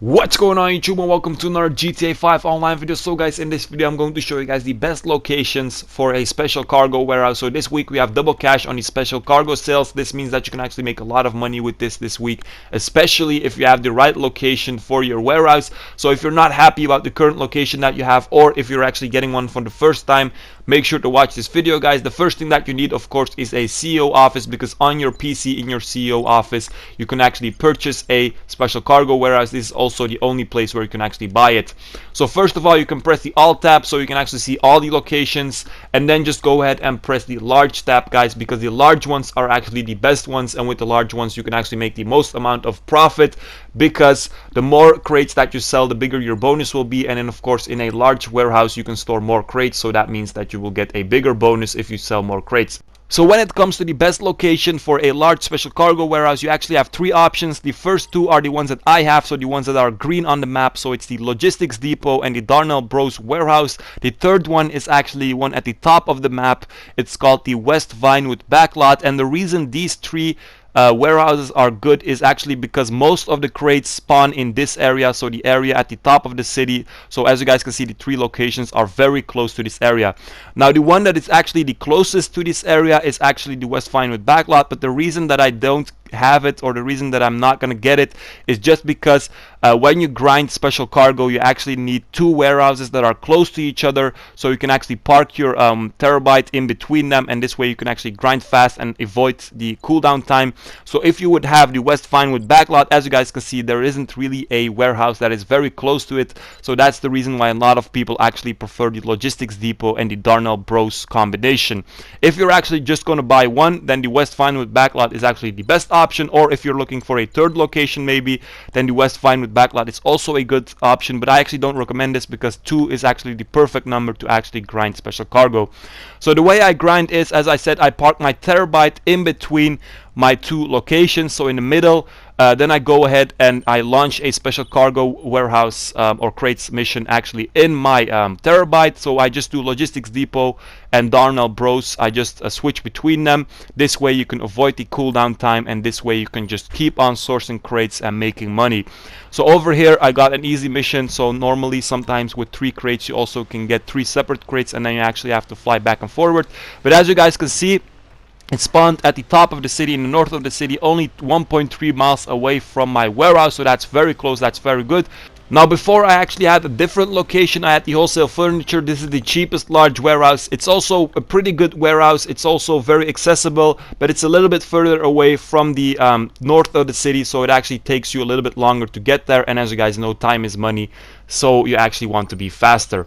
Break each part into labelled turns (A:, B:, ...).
A: What's going on YouTube, and welcome to another GTA 5 online video. So guys, in this video I'm going to show you guys the best locations for a special cargo warehouse. So this week we have double cash on the special cargo sales. This means that you can actually make a lot of money with this week, especially if you have the right location for your warehouse. So if you're not happy about the current location that you have, or if you're actually getting one for the first time, make sure to watch this video, guys. The first thing that you need, of course, is a CEO office, because on your PC in your CEO office you can actually purchase a special cargo warehouse. This is also the only place where you can actually buy it. So first of all, you can press the Alt tab so you can actually see all the locations, and then just go ahead and press the large tab, guys, because the large ones are actually the best ones, and with the large ones you can actually make the most amount of profit, because the more crates that you sell, the bigger your bonus will be. And then of course in a large warehouse you can store more crates, so that means that you will get a bigger bonus if you sell more crates. So when it comes to the best location for a large special cargo warehouse, you actually have three options. The first two are the ones that I have, so the ones that are green on the map. So it's the Logistics Depot and the Bawsarnold warehouse. The third one is actually one at the top of the map. It's called the West Vinewood backlot, and the reason these three warehouses are good is actually because most of the crates spawn in this area, so the area at the top of the city. So as you guys can see, the three locations are very close to this area. Now the one that is actually the closest to this area is actually the West Vinewood backlot, but the reason that I don't have it, or the reason that I'm not gonna get it, is just because when you grind special cargo you actually need two warehouses that are close to each other, so you can actually park your terabyte in between them, and this way you can actually grind fast and avoid the cooldown time. So if you would have the West Vinewood backlot, as you guys can see, there isn't really a warehouse that is very close to it, so that's the reason why a lot of people actually prefer the Logistics Depot and the Bawsarnold combination. If you're actually just going to buy one, then the West Vinewood backlot is actually the best option, or if you're looking for a third location maybe, then the West Vinewood backlot is also a good option, but I actually don't recommend this because 2 is actually the perfect number to actually grind special cargo. So the way I grind is, as I said, I park my terabyte in between my two locations, so in the middle. Then I go ahead and I launch a special cargo warehouse or crates mission actually in my terabyte. So I just do Logistics Depot and Bawsarnold. I just switch between them. This way you can avoid the cooldown time, and this way you can just keep on sourcing crates and making money. So over here I got an easy mission. So normally sometimes with 3 crates you also can get 3 separate crates, and then you actually have to fly back and forward. But as you guys can see, it spawned at the top of the city, in the north of the city, only 1.3 miles away from my warehouse, so that's very close, that's very good. Now before I actually had a different location. I had the Wholesale Furniture. This is the cheapest large warehouse. It's also a pretty good warehouse. It's also very accessible, but it's a little bit further away from the north of the city, so it actually takes you a little bit longer to get there, and as you guys know, time is money, so you actually want to be faster.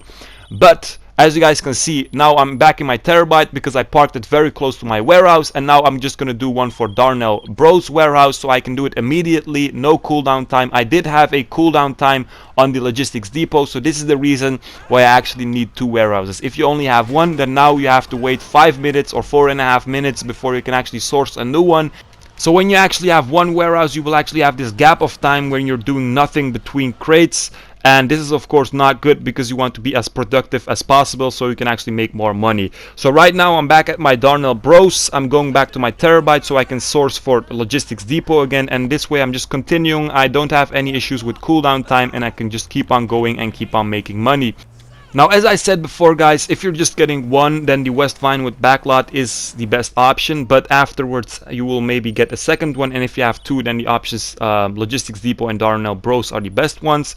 A: But as you guys can see, now I'm back in my terabyte because I parked it very close to my warehouse, and now I'm just going to do one for Bawsarnold warehouse, so I can do it immediately, no cooldown time. I did have a cooldown time on the Logistics Depot, so this is the reason why I actually need 2 warehouses. If you only have one, then now you have to wait 5 minutes or 4.5 minutes before you can actually source a new one. So when you actually have one warehouse, you will actually have this gap of time when you're doing nothing between crates. And this is of course not good, because you want to be as productive as possible so you can actually make more money. So right now I'm back at my Bawsarnold. I'm going back to my terabyte so I can source for Logistics Depot again, and this way I'm just continuing. I don't have any issues with cooldown time, and I can just keep on going and keep on making money. Now, as I said before, guys, if you're just getting one, then the West Vinewood backlot is the best option, but afterwards you will maybe get a second one, and if you have 2, then the options Logistics Depot and Bawsarnold are the best ones.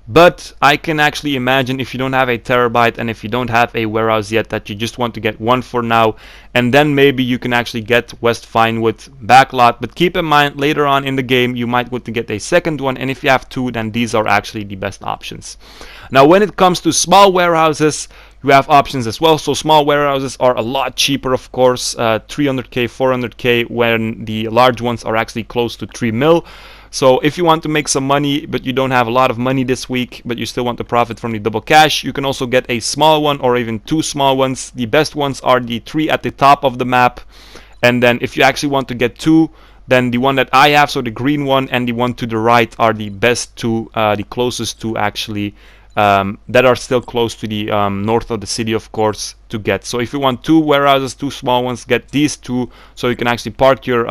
A: But I can actually imagine, if you don't have a terabyte and if you don't have a warehouse yet, that you just want to get one for now, and then maybe you can actually get West Vinewood backlot. But keep in mind, later on in the game you might want to get a second one, and if you have 2, then these are actually the best options. Now when it comes to small warehouses, you have options as well. So small warehouses are a lot cheaper, of course, 300k, 400k, when the large ones are actually close to 3 mil. So if you want to make some money, but you don't have a lot of money this week, but you still want to profit from the double cash, you can also get a small one, or even 2 small ones. The best ones are the 3 at the top of the map, and then if you actually want to get 2, then the one that I have, so the green one and the one to the right, are the best 2, the closest to actually, that are still close to the north of the city, of course, to get. So if you want 2 warehouses, 2 small ones, get these 2, so you can actually park your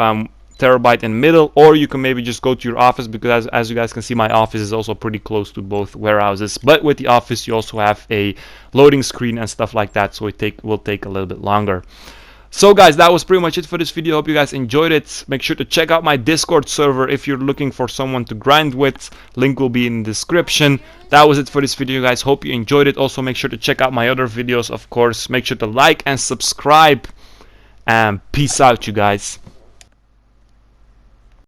A: terabyte in the middle, or you can maybe just go to your office, because as you guys can see, my office is also pretty close to both warehouses. But with the office, you also have a loading screen and stuff like that, so it will take a little bit longer. So guys, that was pretty much it for this video. Hope you guys enjoyed it. Make sure to check out my Discord server if you're looking for someone to grind with. Link will be in the description. That was it for this video, guys. Hope you enjoyed it. Also, make sure to check out my other videos, of course. Make sure to like and subscribe. And peace out, you guys.